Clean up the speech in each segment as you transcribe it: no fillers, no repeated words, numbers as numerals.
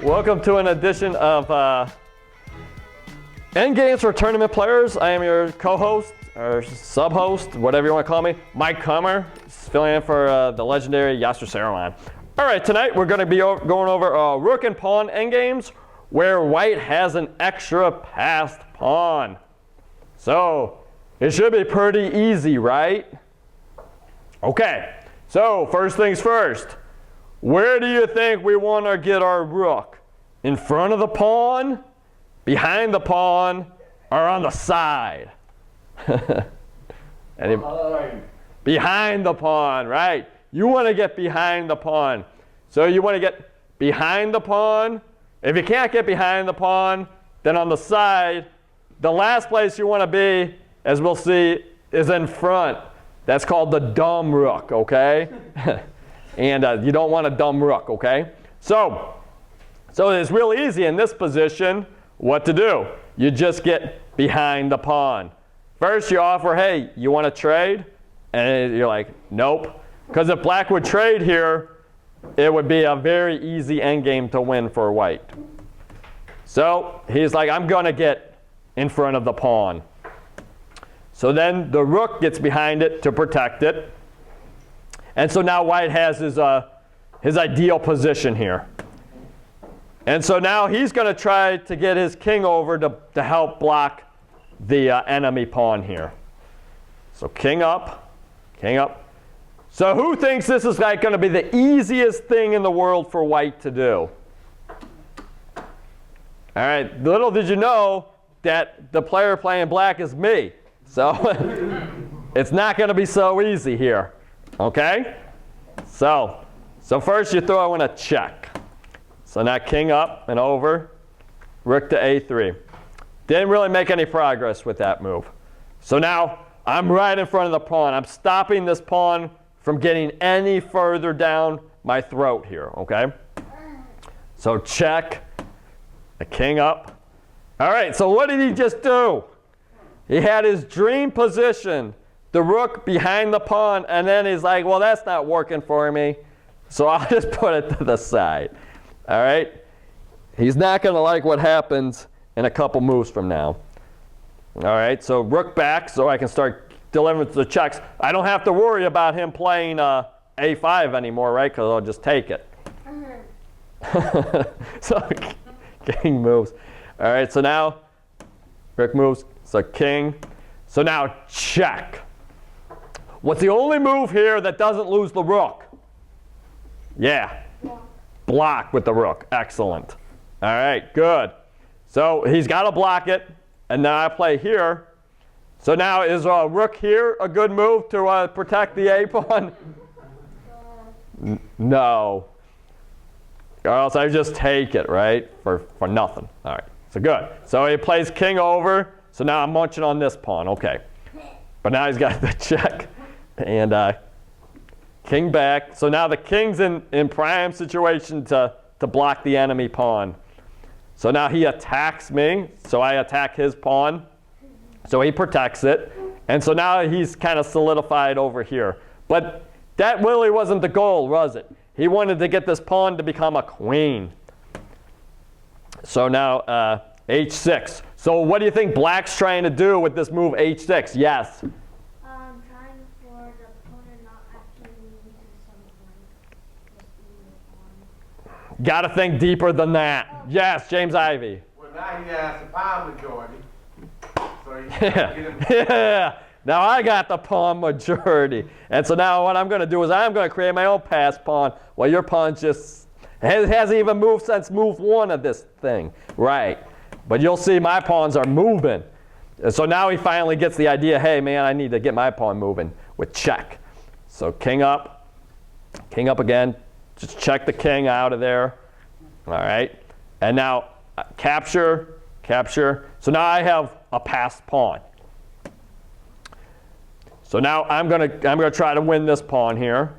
Welcome to an edition of Endgames for tournament players. I am your co-host, or sub-host, whatever you want to call me, Mike Kummer, filling in for the legendary Yasser Saruman. All right, tonight we're going to be going over Rook and Pawn Endgames, where white has an extra passed pawn. So, it should be pretty easy, right? Okay, so first things first. Where do you think we want to get our rook? In front of the pawn, behind the pawn, or on the side? Behind the pawn, right? You want to get behind the pawn. So you want to get behind the pawn. If you can't get behind the pawn, then on the side, the last place you want to be, as we'll see, is in front. That's called the dumb rook, okay? And you don't want a dumb rook, okay? So it's real easy in this position what to do. You just get behind the pawn. First you offer, hey, you want to trade? And you're like, nope. Because if black would trade here, it would be a very easy endgame to win for white. So he's like, I'm going to get in front of the pawn. So then the rook gets behind it to protect it. And so now white has his ideal position here. And so now he's going to try to get his king over to help block the enemy pawn here. So king up, king up. So who thinks this is like going to be the easiest thing in the world for white to do? All right, little did you know that the player playing black is me. So it's not going to be so easy here. Okay? So first you throw in a check. So now king up and over, rook to a3. Didn't really make any progress with that move. So now I'm right in front of the pawn. I'm stopping this pawn from getting any further down my throat here, okay? So check, the king up. All right, so what did he just do? He had his dream position, the rook behind the pawn, and then he's like, well, that's not working for me, so I'll just put it to the side. All right? He's not going to like what happens in a couple moves from now. All right, so rook back so I can start delivering the checks. I don't have to worry about him playing a5 anymore, right? Because I'll just take it. So king moves. All right, so now rook moves, so king. So now check. What's the only move here that doesn't lose the rook? Yeah. Block with the rook. Excellent. All right, good. So he's got to block it, and now I play here. So now is rook here a good move to protect the a pawn? No. Or else I just take it, right, for nothing. All right, so good. So he plays king over. So now I'm munching on this pawn. Okay. But now he's got the check. And king back. So now the king's in prime situation to block the enemy pawn. So now he attacks me. So I attack his pawn. So he protects it. And so now he's kind of solidified over here. But that really wasn't the goal, was it? He wanted to get this pawn to become a queen. So now h6. So what do you think black's trying to do with this move h6? Yes? Trying for the opponent not actually moving to some point. Got to think deeper than that. Yes, James Ivey. Well, now he has the pawn majority. So he Yeah. get him. Yeah. Now I got the pawn majority. And so now what I'm going to do is I'm going to create my own pass pawn. Well, your pawn just hasn't even moved since move 1 of this thing. Right. But you'll see my pawns are moving. And so now he finally gets the idea, hey, man, I need to get my pawn moving with check. So king up again. Just check the king out of there. All right. And now capture, capture. So now I have a passed pawn. So now I'm gonna try to win this pawn here.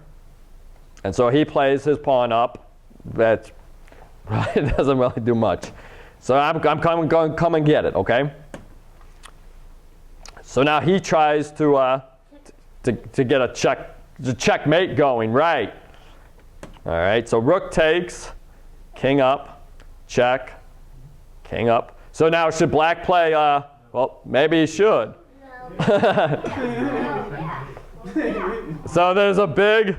And so he plays his pawn up. That it doesn't really do much. So I'm going to come and get it, okay? So now he tries to get a checkmate going, right? All right, so rook takes, king up, check, king up. So now should black play, well, maybe he should. So there's a big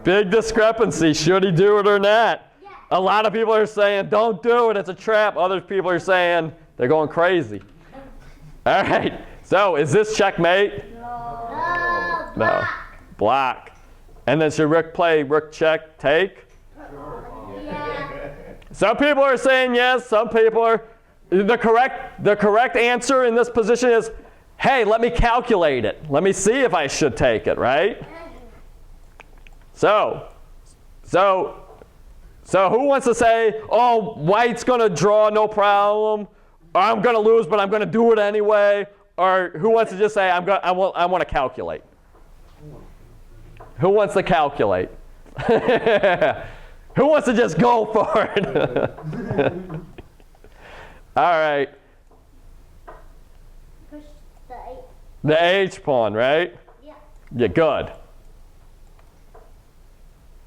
discrepancy. Should he do it or not? A lot of people are saying, don't do it, it's a trap. Other people are saying, they're going crazy. All right, so is this checkmate? No. Block. And then should Rook play rook check, take? Some people are saying yes, some people are. The correct answer in this position is, hey, let me calculate it. Let me see if I should take it, right? So who wants to say, oh, white's going to draw, no problem, or I'm going to lose, but I'm going to do it anyway, or who wants to just say, I want to calculate? Who wants to calculate? Who wants to just go for it? All right. Push the 8. The H pawn, right? Yeah. Yeah, good.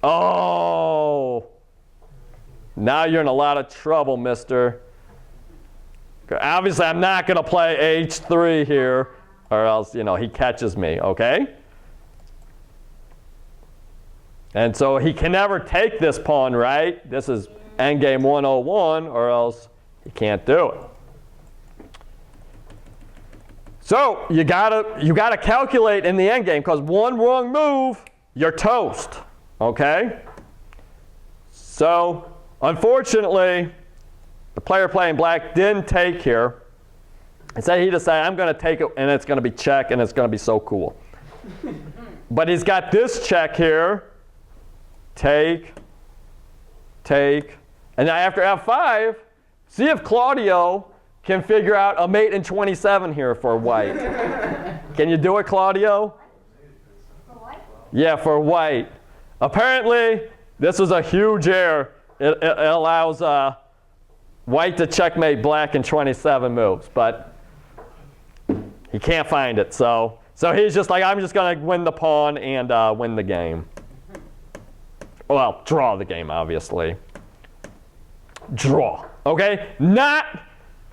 Oh. Now you're in a lot of trouble, mister. Obviously, I'm not going to play H3 here, or else, he catches me, okay? And so he can never take this pawn, right? This is Endgame 101, or else he can't do it. So you gotta calculate in the endgame, because one wrong move, you're toast, okay? So unfortunately, the player playing black didn't take here. Instead, he decided, I'm going to take it, and it's going to be check, and it's going to be so cool. But he's got this check here. Take. And now after F5, see if Claudio can figure out a mate in 27 here for white. Can you do it, Claudio? For white? Yeah, for white. Apparently, this was a huge error. It allows white to checkmate black in 27 moves, but he can't find it. So he's just like, I'm just going to win the pawn and win the game. Well, draw the game, obviously. Draw, okay? Not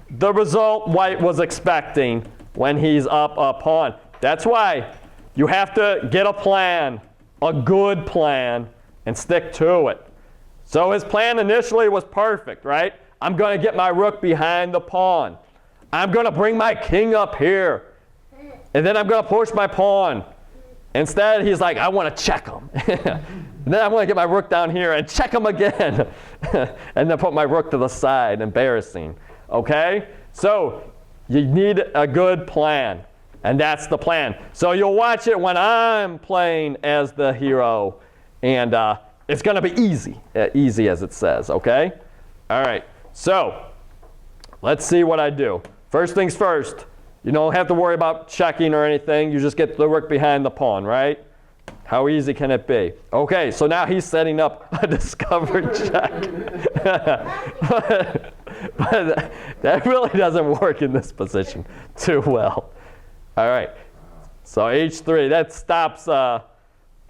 the result white was expecting when he's up a pawn. That's why you have to get a plan, a good plan, and stick to it. So his plan initially was perfect, right? I'm going to get my rook behind the pawn. I'm going to bring my king up here. And then I'm going to push my pawn. Instead, he's like, I want to check him. And then I'm going to get my rook down here and check him again. And then put my rook to the side. Embarrassing. Okay? So you need a good plan. And that's the plan. So you'll watch it when I'm playing as the hero. And it's going to be easy. Easy as it says. Okay? All right. So let's see what I do. First things first. You don't have to worry about checking or anything. You just get the rook behind the pawn, right? How easy can it be? Okay, so now he's setting up a discovered check. but that really doesn't work in this position too well. All right, so H3, that stops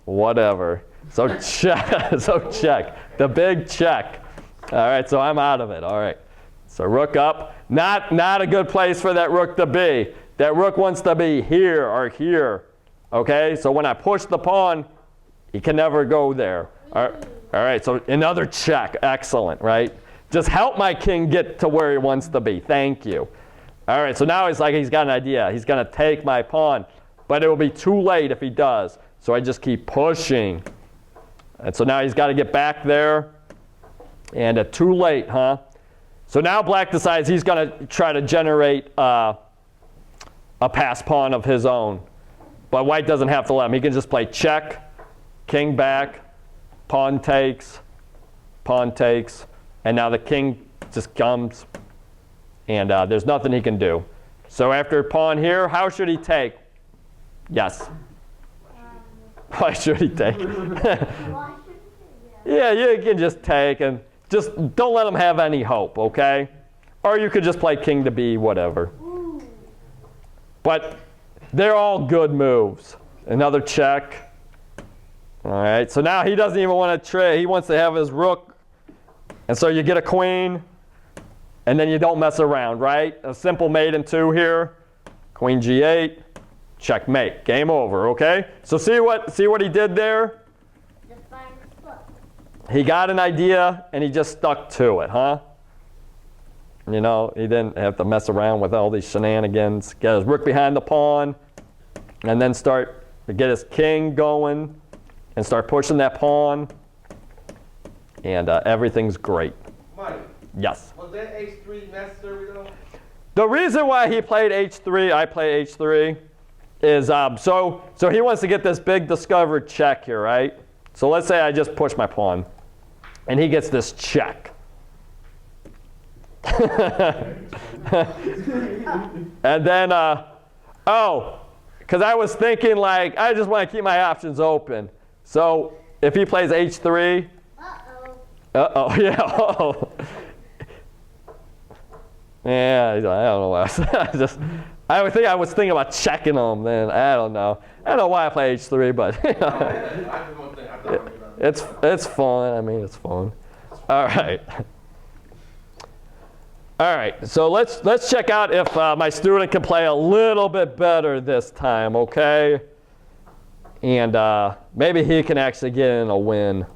whatever. So check, the big check. All right, so I'm out of it, all right. So rook up, not a good place for that rook to be. That rook wants to be here or here. Okay, so when I push the pawn, he can never go there. All right, so another check, excellent, right? Just help my king get to where he wants to be, thank you. All right, so now he's got an idea. He's gonna take my pawn, but it will be too late if he does. So I just keep pushing. And so now he's gotta get back there, and too late, huh? So now black decides he's going to try to generate a pass pawn of his own. But white doesn't have to let him. He can just play check, king back, pawn takes, and now the king just comes, and there's nothing he can do. So after pawn here, how should he take? Yes? Why should he take? Yeah, you can just take, and just don't let him have any hope, okay? Or you could just play king to b, whatever. But they're all good moves. Another check. All right, so now he doesn't even want to trade. He wants to have his rook. And so you get a queen. and then you don't mess around, right? A simple mate in 2 here. Queen G8, checkmate. Game over, okay? So see what he did there? Just find the foot. He got an idea, and he just stuck to it, huh? You know, he didn't have to mess around with all these shenanigans. Get his rook behind the pawn, and then start to get his king going, and start pushing that pawn, and everything's great. Mike, Yes. was that H3 necessary though? The reason why he played H3, I play H3, is so he wants to get this big discovered check here, right? So let's say I just push my pawn, and he gets this check. And then, because I was thinking like, I just want to keep my options open. So if he plays H3, yeah, yeah, I don't know why. I would think I was thinking about checking him. Then I don't know. I don't know why I play H3, but it's fun. I mean, it's fun. All right. All right. So let's check out if my student can play a little bit better this time. Okay. And maybe he can actually get in a win.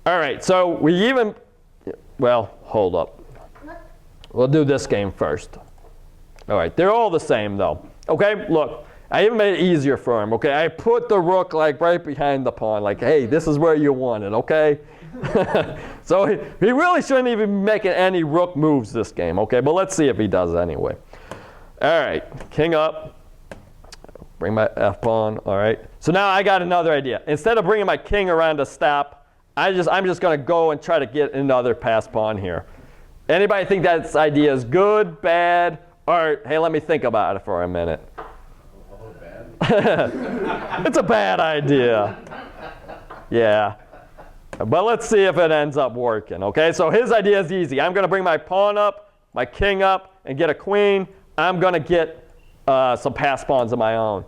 All right. So well, hold up. We'll do this game first. All right, they're all the same though. Okay, look, I even made it easier for him. Okay, I put the rook like right behind the pawn, like, hey, this is where you want it. Okay, so he really shouldn't even be making any rook moves this game. Okay, but let's see if he does anyway. All right, king up. Bring my f pawn. All right. So now I got another idea. Instead of bringing my king around to stop, I'm just going to go and try to get another pass pawn here. Anybody think that idea is good, bad, or hey, let me think about it for a minute? It's a bad idea. Yeah. But let's see if it ends up working, okay? So his idea is easy. I'm going to bring my pawn up, my king up, and get a queen. I'm going to get some pass pawns of my own.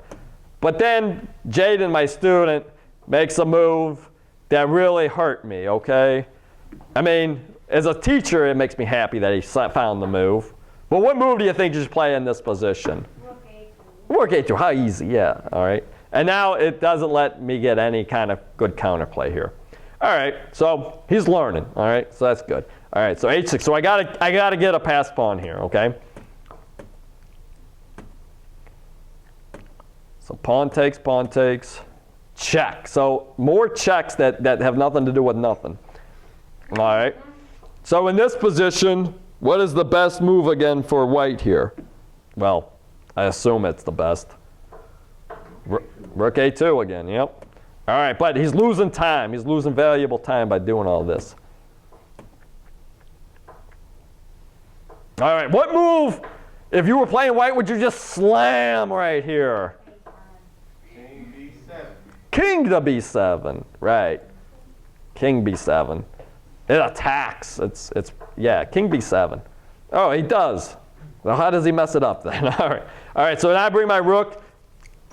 But then Jaden, my student, makes a move that really hurt me, okay? I mean, as a teacher, it makes me happy that he found the move. But what move do you think you should play in this position? Rook A2. How easy, yeah. All right. And now it doesn't let me get any kind of good counterplay here. All right. So he's learning. All right. So that's good. All right. So H6. So I gotta get a pass pawn here. Okay. So pawn takes, check. So more checks that have nothing to do with nothing. All right. So in this position, what is the best move again for white here? Well, I assume it's the best. Rook A2 again, yep. All right, but he's losing time. He's losing valuable time by doing all this. All right, what move, if you were playing white, would you just slam right here? King B7. King to B7, right. King B7. It attacks. Yeah, King B7. Oh, he does. Well, how does he mess it up then? All right. So now I bring my rook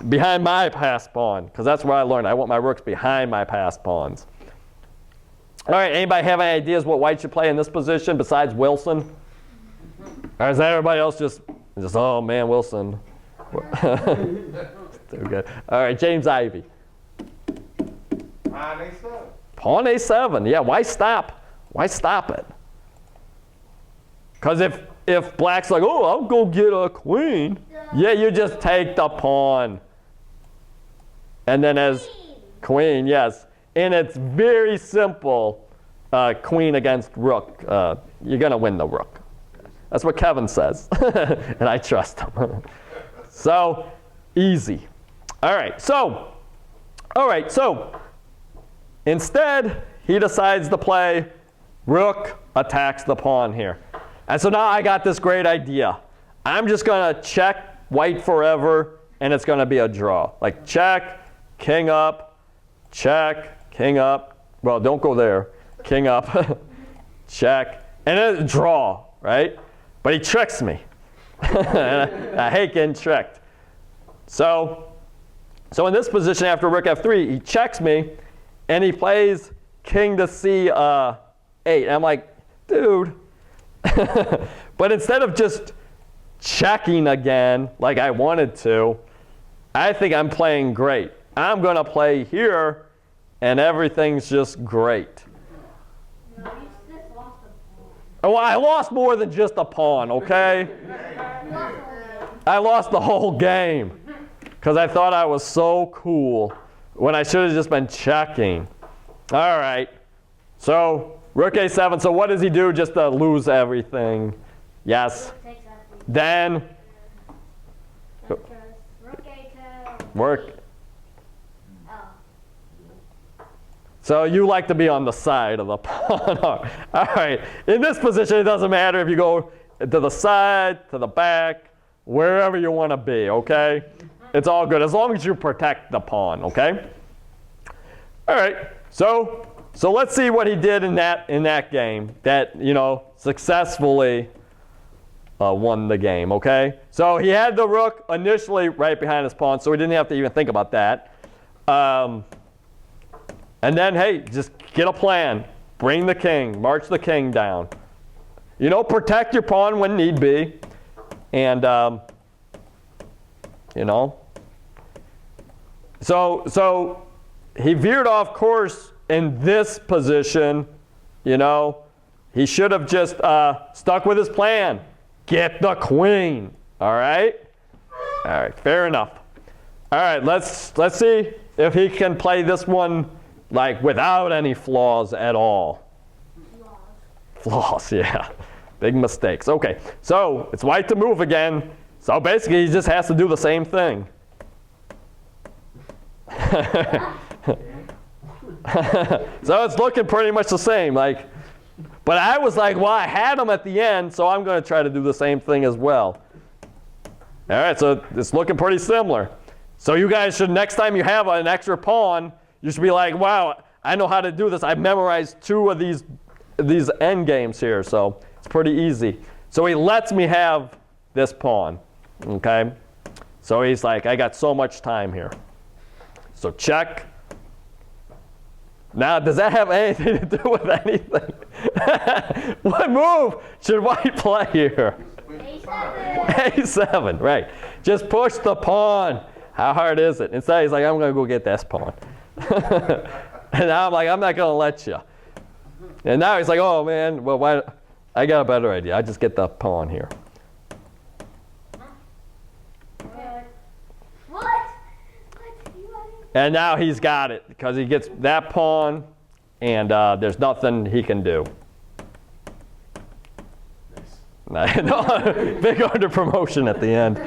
behind my pass pawn, because that's what I learned. I want my rooks behind my pass pawns. All right. Anybody have any ideas what white should play in this position besides Wilson? Or is everybody else just oh man, Wilson? Too good. All right, James Ivy. Pawn A7. Pawn A7. Yeah. Why stop? Why stop it? Because if black's like, oh, I'll go get a queen. Yeah, you just take the pawn. And then as queen, yes. And it's very simple, queen against rook. You're going to win the rook. That's what Kevin says. And I trust him. So, easy. All right, so instead, he decides to play rook attacks the pawn here. And so now I got this great idea. I'm just going to check white forever, and it's going to be a draw. Like check, king up, check, king up. Well, don't go there. King up, check, and then draw, right? But he tricks me. I hate getting tricked. So in this position after rook f3, he checks me, and he plays king to c8. And I'm like, dude. But instead of just checking again like I wanted to, I think I'm playing great. I'm going to play here, and everything's just great. No, you just lost a pawn. Oh, I lost more than just a pawn, okay? You lost the whole game. I lost the whole game because I thought I was so cool when I should have just been checking. All right. So Rook A7. So what does he do just to lose everything? Yes. Rook takes that. Then Rook A2. work. Oh. So you like to be on the side of the pawn. All right. In this position, it doesn't matter if you go to the side, to the back, wherever you want to be, okay? It's all good as long as you protect the pawn, okay? All right. So let's see what he did in that game that, successfully won the game, okay? So he had the rook initially right behind his pawn, so he didn't have to even think about that. And then, hey, just get a plan. Bring the king. March the king down. Protect your pawn when need be. And, So he veered off course in this position. He should have just stuck with his plan. Get the queen. All right? All right, fair enough. All right, let's see if he can play this one like without any flaws at all. Flaws, yeah. Big mistakes. Okay, so it's white to move again. So basically, he just has to do the same thing. So it's looking pretty much the same. But I was like, well, I had him at the end, so I'm going to try to do the same thing as well. All right, so it's looking pretty similar. So you guys should, next time you have an extra pawn, you should be like, wow, I know how to do this. I've memorized 2 of these end games here, so it's pretty easy. So he lets me have this pawn, okay? So he's like, I got so much time here. So check. Now, does that have anything to do with anything? What move should white play here? A7. A7, right. Just push the pawn. How hard is it? Instead, he's like, I'm going to go get this pawn. And now I'm like, I'm not going to let you. And now he's like, oh, man, well, why? I got a better idea. I just get the pawn here. What? And now he's got it because he gets that pawn, and there's nothing he can do. Nice. No, big under promotion at the end.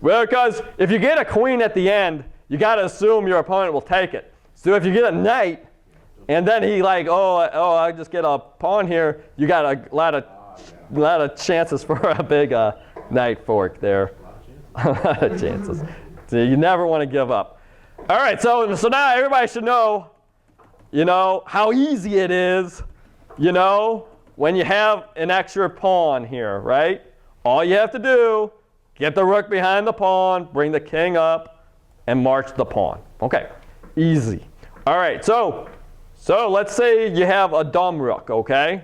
Well, because if you get a queen at the end, you got to assume your opponent will take it. So if you get a knight, and then he like, oh, I just get a pawn here, you got a lot of chances for a big knight fork there. A lot of chances. So you never want to give up. All right, so now everybody should know, how easy it is, when you have an extra pawn here, right? All you have to do, get the rook behind the pawn, bring the king up, and march the pawn. Okay, easy. All right, so let's say you have a dumb rook, okay?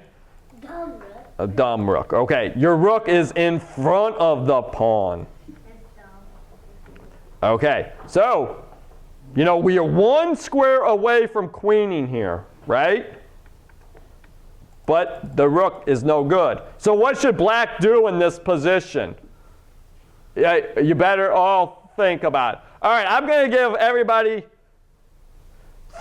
Dumb rook. A dumb rook. Okay, your rook is in front of the pawn. That's dumb. Okay, so, we are 1 square away from queening here, right? But the rook is no good. So what should black do in this position? Yeah, you better all think about it. All right, I'm going to give everybody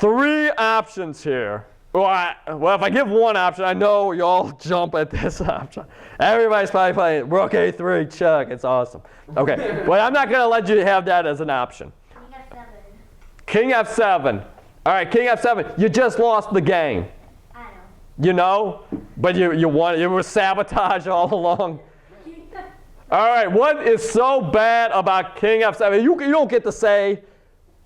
3 options here. Well, if I give 1 option, I know you all jump at this option. Everybody's probably playing rook A3, check. It's awesome. Okay, but I'm not going to let you have that as an option. King F7. King F7. All right, King F7. You just lost the game. I know. But you won. You were sabotage all along. All right, what is so bad about King F7? You don't get to say.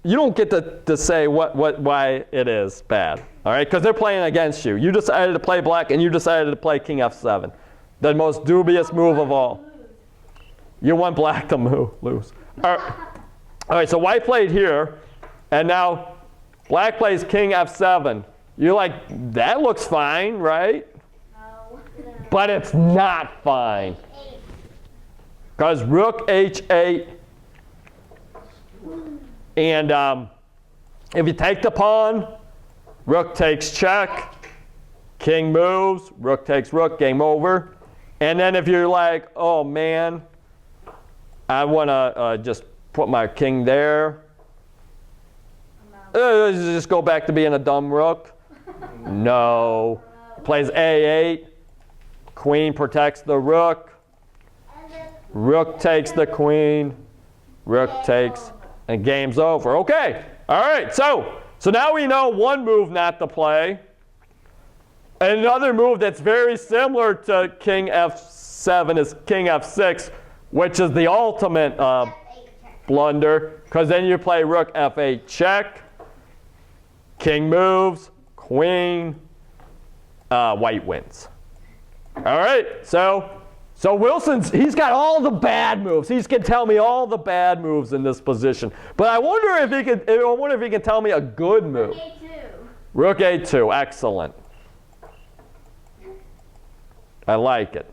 You don't get to say why it is bad. All right, because they're playing against you. You decided to play black, and you decided to play King F7, the most dubious move of all. You want black to lose. All right, so white played here, and now black plays King F7. You're like, that looks fine, right? No. but it's not fine. Because rook h8, and if you take the pawn, rook takes check, king moves, rook takes rook, game over. And then if you're like, oh man, I want to just put my king there, just go back to being a dumb rook. No. Plays a8, queen protects the rook, rook takes the queen, rook takes, and game's over. Okay, all right, so now we know one move not to play. Another move that's very similar to king f7 is king f6, which is the ultimate blunder, because then you play rook f8 check, king moves, queen, white wins. All right, so Wilson's, he's got all the bad moves. He can tell me all the bad moves in this position. But I wonder if he can tell me a good move. Rook a2, excellent. I like it.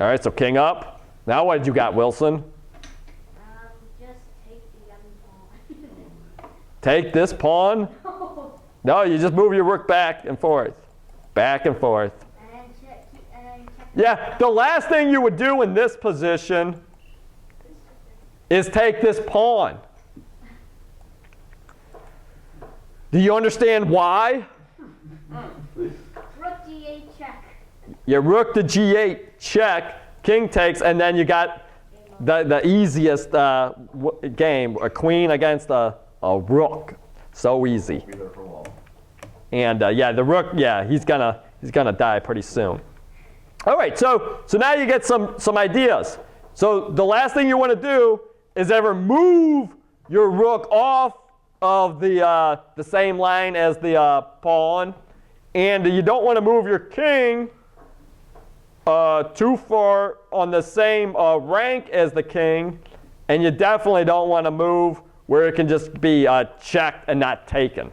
All right, so king up. Now what you got, Wilson? Just take the other pawn. Take this pawn? No, you just move your rook back and forth. Back and forth. And then check. Yeah, the last thing you would do in this position is take this pawn. Do you understand why? Rook d8 check. You rook to g8 check, king takes, and then you got the easiest game, a queen against a rook. So easy. And yeah, the rook, yeah, he's gonna die pretty soon. All right, so now you get some ideas. So the last thing you want to do is ever move your rook off of the same line as the pawn, and you don't want to move your king too far on the same rank as the king, and you definitely don't want to move where it can just be checked and not taken.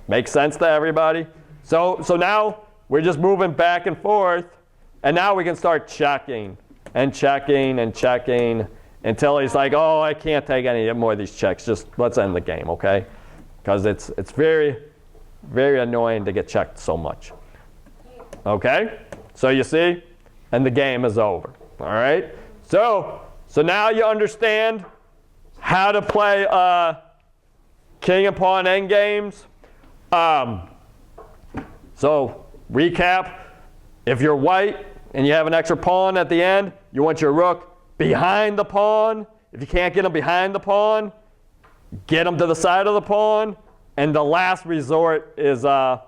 Make sense to everybody? So now we're just moving back and forth, and now we can start checking and checking and checking until he's like, oh, I can't take any more of these checks. Just let's end the game, okay? Because it's very, very annoying to get checked so much. Okay? So you see? And the game is over. All right? So now you understand how to play king and pawn endgames. So recap, if you're white and you have an extra pawn at the end, you want your rook behind the pawn. If you can't get him behind the pawn, get him to the side of the pawn. And the last resort is the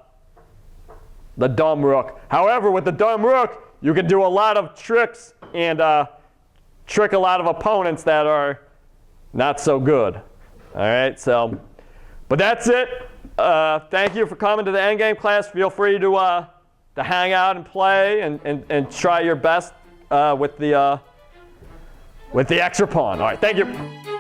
dumb rook. However, with the dumb rook, you can do a lot of tricks and trick a lot of opponents that are not so good. All right, so, but that's it. Thank you for coming to the Endgame class. Feel free to hang out and play and try your best with the extra pawn. All right, thank you.